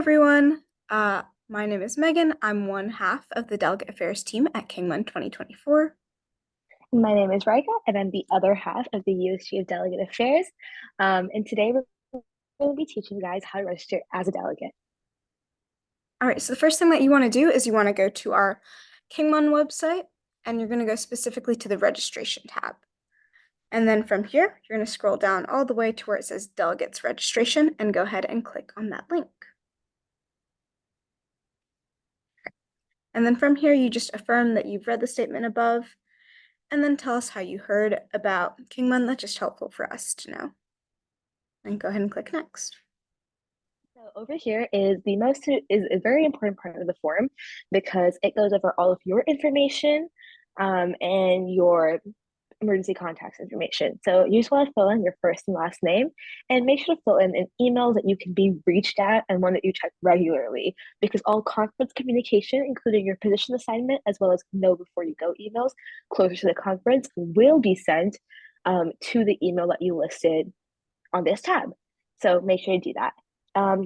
everyone. My name is Megan. I'm one half of the Delegate Affairs team at KINGMUN 2024. My name is Rika, and I'm the other half of the USG of Delegate Affairs. And today we're going to be teaching you guys how to register as a delegate. All right, so the first thing that you want to do is you want to go to our KINGMUN website, and you're going to go specifically to the registration tab. And then from here, you're going to scroll down all the way to where it says Delegates Registration and go ahead and click on that link. And then from here, you just affirm that you've read the statement above, and then tell us how you heard about KINGMUN. That's just helpful for us to know. And go ahead and click Next. So over here is a very important part of the form because it goes over all of your information and your emergency contacts information. So you just want to fill in your first and last name and make sure to fill in an email that you can be reached at and one that you check regularly because all conference communication, including your position assignment, as well as know before you go emails closer to the conference will be sent to the email that you listed on this tab. So make sure to do that.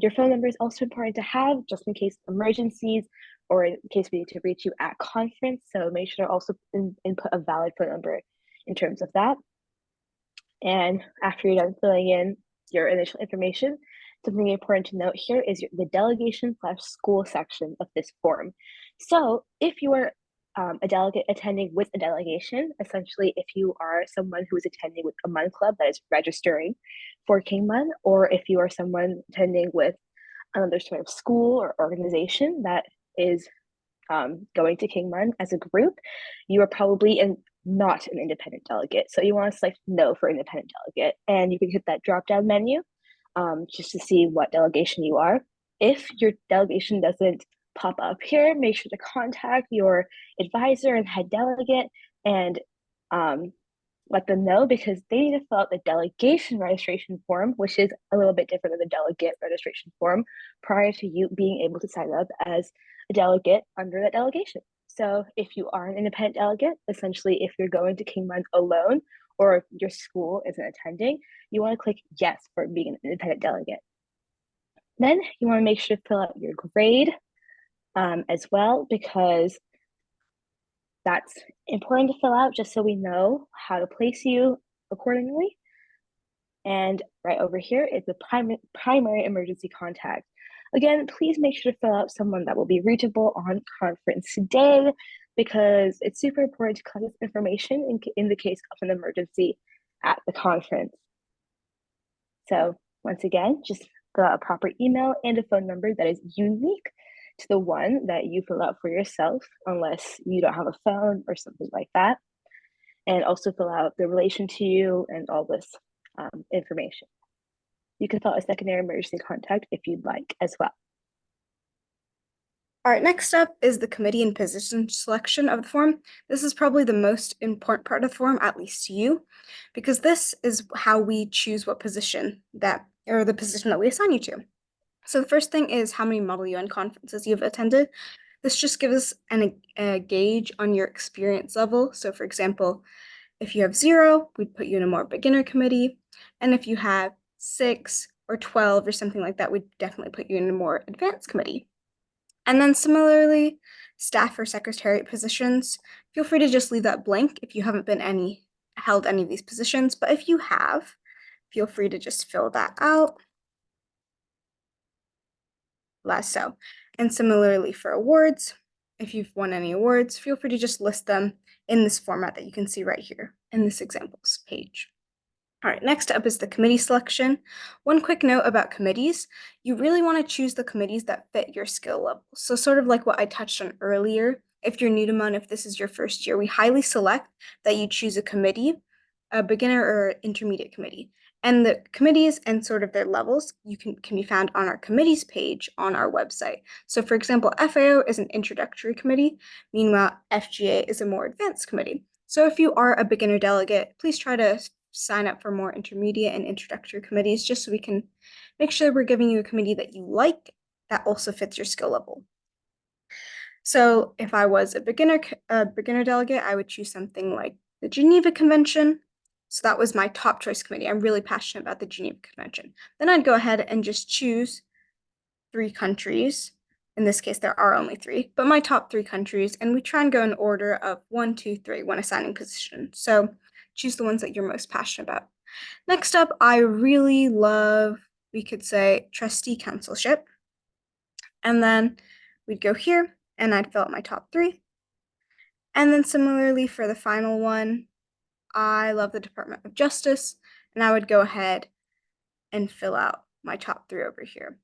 Your phone number is also important to have just in case emergencies or in case we need to reach you at conference. So make sure to also input a valid phone number in terms of that. And after you're done filling in your initial information, something important to note here is the delegation/school section of this form. So if you are a delegate attending with a delegation, essentially if you are someone who is attending with a MUN club that is registering for KINGMUN, or if you are someone attending with another sort of school or organization that is going to KINGMUN as a group, you are probably not an independent delegate. So you want to select no for independent delegate, and you can hit that drop down menu just to see what delegation you are. If your delegation doesn't pop up here, make sure to contact your advisor and head delegate and let them know because they need to fill out the delegation registration form, which is a little bit different than the delegate registration form, prior to you being able to sign up as a delegate under that delegation. So if you are an independent delegate, essentially if you're going to KINGMUN alone or if your school isn't attending, you want to click yes for being an independent delegate. Then you want to make sure to fill out your grade as well because that's important to fill out just so we know how to place you accordingly. And right over here is the primary emergency contact. Again, please make sure to fill out someone that will be reachable on conference day because it's super important to collect this information in the case of an emergency at the conference. So once again, just fill out a proper email and a phone number that is unique to the one that you fill out for yourself, unless you don't have a phone or something like that. And also fill out the relation to you and all this information. You can fill out a secondary emergency contact if you'd like as well. All right, next up is the committee and position selection of the form. This is probably the most important part of the form, at least to you, because this is how we choose what position or the position that we assign you to. So the first thing is how many Model UN conferences you've attended. This just gives us a gauge on your experience level. So for example, if you have 0, we'd put you in a more beginner committee. And if you have 6 or 12 or something like that, we'd definitely put you in a more advanced committee. And then similarly, staff or secretariat positions, feel free to just leave that blank if you haven't held any of these positions. But if you have, feel free to just fill that out. Less so. And similarly for awards, if you've won any awards, feel free to just list them in this format that you can see right here in this examples page. All right, next up is the committee selection. One quick note about committees, you really want to choose the committees that fit your skill level. So sort of like what I touched on earlier, if you're new to MUN, if this is your first year, we highly select that you choose a committee, a beginner or intermediate committee. And the committees and sort of their levels can be found on our committees page on our website. So for example, FAO is an introductory committee. Meanwhile, FGA is a more advanced committee. So if you are a beginner delegate, please try to sign up for more intermediate and introductory committees just so we can make sure we're giving you a committee that you like that also fits your skill level. So if I was a beginner delegate, I would choose something like the Geneva Convention. So that was my top choice committee. I'm really passionate about the Geneva Convention. Then I'd go ahead and just choose 3 countries. In this case, there are only 3, but my top 3 countries, and we try and go in order of 1, 2, 3 when assigning position. So choose the ones that you're most passionate about. Next up, I really love, we could say, trustee councilship. And then we'd go here, and I'd fill out my top 3. And then similarly for the final one, I love the Department of Justice, and I would go ahead and fill out my top 3 over here.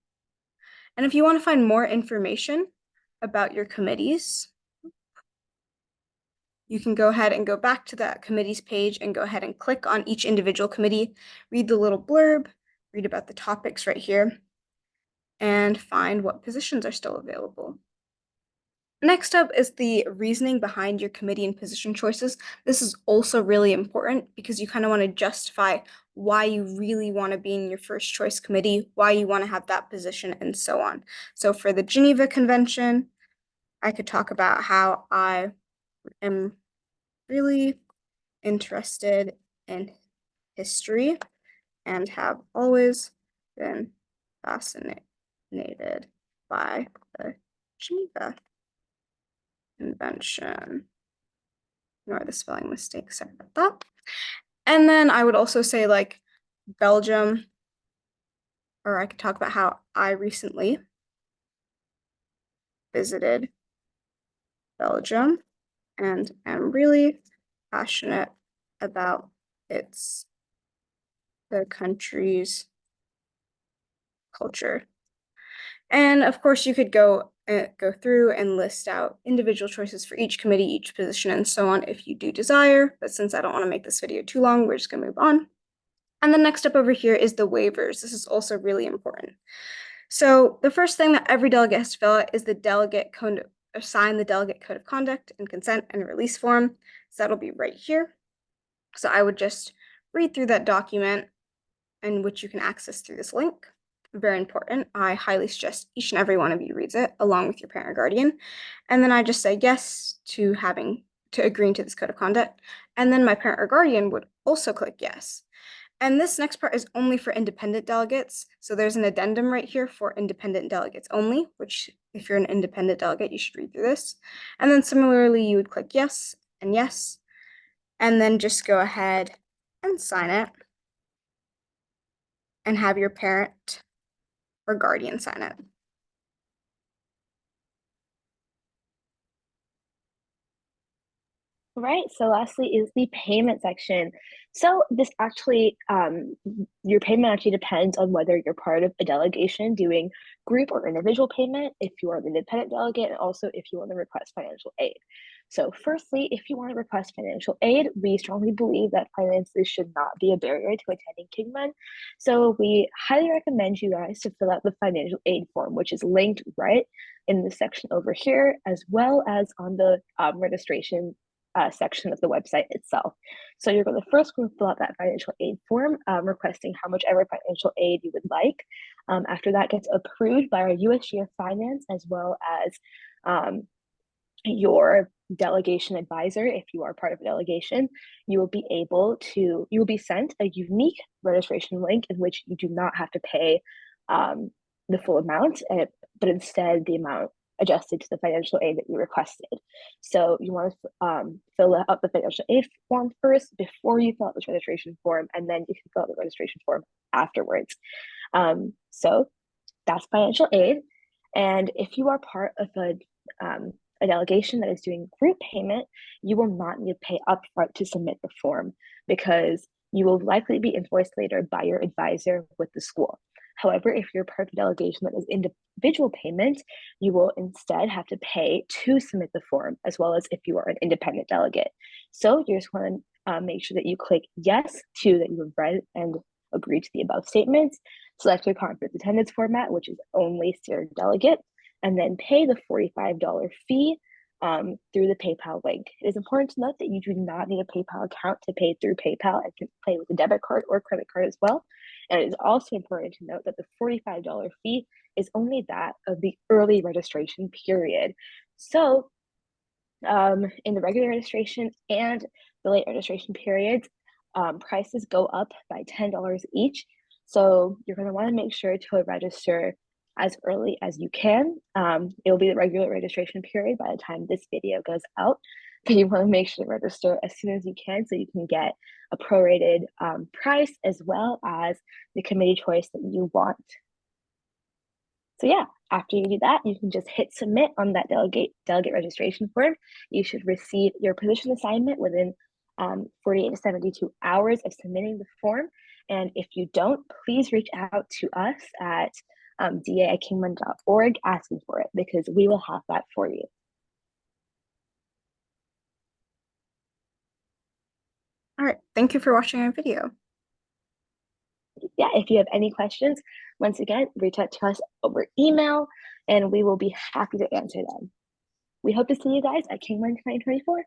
And if you want to find more information about your committees, you can go ahead and go back to that committees page and go ahead and click on each individual committee, read the little blurb, read about the topics right here, and find what positions are still available. Next up is the reasoning behind your committee and position choices. This is also really important because you kind of want to justify why you really want to be in your first choice committee, why you want to have that position, and so on. So for the Geneva Convention, I could talk about how I am really interested in history and have always been fascinated by the Geneva Convention. Ignore the spelling mistake, sorry about that. And then I would also say like Belgium, or I could talk about how I recently visited Belgium and am really passionate about the country's culture. And of course, you could go through and list out individual choices for each committee, each position, and so on if you do desire. But since I don't want to make this video too long, we're just going to move on. And the next step over here is the waivers. This is also really important. So the first thing that every delegate has to fill out is the delegate code, assign the delegate code of conduct and consent and release form. So that'll be right here. So I would just read through that document, and which you can access through this link. Very important. I highly suggest each and every one of you reads it along with your parent or guardian. And then I just say yes to agreeing to this code of conduct. And then my parent or guardian would also click yes. And this next part is only for independent delegates. So there's an addendum right here for independent delegates only, which if you're an independent delegate, you should read through this. And then similarly, you would click yes, and then just go ahead and sign it and have your parent or guardian sign it. Right. So lastly is the payment section. So this actually, your payment actually depends on whether you're part of a delegation doing group or individual payment, if you are an independent delegate, and also if you want to request financial aid. So firstly, if you want to request financial aid, we strongly believe that finances should not be a barrier to attending KINGMUN. So we highly recommend you guys to fill out the financial aid form, which is linked right in the section over here, as well as on the registration section of the website itself. So you're going to first fill out that financial aid form, requesting how much ever financial aid you would like. After that gets approved by our USG of Finance, as well as your delegation advisor. If you are part of a delegation, you will be sent a unique registration link in which you do not have to pay the full amount, but instead the amount adjusted to the financial aid that you requested. So you want to fill out the financial aid form first before you fill out this registration form, and then you can fill out the registration form afterwards. So that's financial aid. And if you are part of a delegation that is doing group payment, you will not need to pay upfront to submit the form because you will likely be invoiced later by your advisor with the school. However, if you're part of a delegation that is individual payment, you will instead have to pay to submit the form, as well as if you are an independent delegate. So you just want to make sure that you click yes to that you have read and agree to the above statements, select your conference attendance format, which is only student delegate, and then pay the $45 fee through the PayPal link. It is important to note that you do not need a PayPal account to pay through PayPal and can pay with a debit card or credit card as well. And it is also important to note that the $45 fee is only that of the early registration period. So in the regular registration and the late registration periods, prices go up by $10 each. So you're going to want to make sure to register as early as you can. It will be the regular registration period by the time this video goes out. But you want to make sure to register as soon as you can so you can get a prorated price as well as the committee choice that you want. So yeah, after you do that, you can just hit submit on that delegate registration form. You should receive your position assignment within 48 to 72 hours of submitting the form. And if you don't, please reach out to us at da@kingmun.org asking for it, because we will have that for you. All right, thank you for watching our video. Yeah, if you have any questions, once again, reach out to us over email and we will be happy to answer them. We hope to see you guys at KINGMUN 2024.